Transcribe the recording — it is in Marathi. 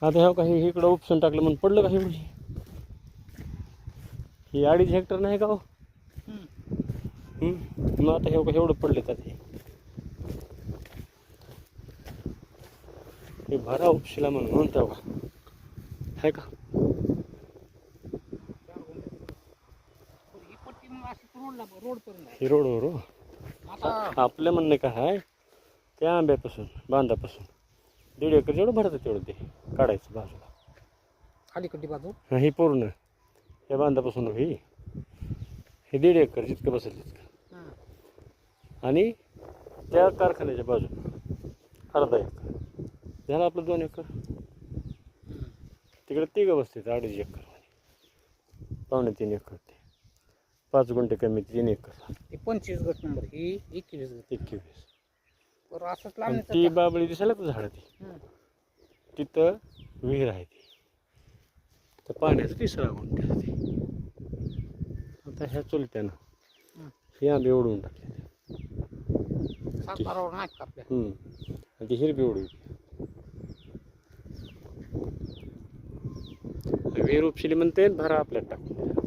आता ह्या काही इकडं उपसून टाकलं म्हणून पडलं काही एवढी. ही 2.5 हेक्टर नाही का हो? मग आता हे काही एवढं पडले तर हे भरा उपशिला म्हणून तेव्हा आहे का. ही रोडवर हो. आपलं म्हणणं काय आहे, त्या आंब्यापासून बांधापासून 1.5 एकर जेवढं भरतं तेवढं ते काढायचं बाजूला. खालीकडची बाजू ही पूर्ण या बांधापासून हे 1.5 एकर जितकं बसेल तितकं. आणि त्या कारखान्याच्या बाजूला अर्धा एकर झालं आपलं 2 एकर. तिकडे 3 बसते 2.5 एकर, 2.25 एकर ते 5 गुंठे कमी 3 एकर. 25 गट नंबर ही 21 गट. 21. बरं असंच आणि लावण्याचं ती बाबळी दिसायला तर झाडं ती तिथं विहीर आहे ती तर पाण्याचं 3 गुंठे आहे ती. आता ह्या चुलत्यानं हे आंबे ओढून टाकले सातारावर नाही का आपल्या. आणि ती हिरबी ओढून विहीर उपशिली म्हणते भरा आपल्यात टाकून.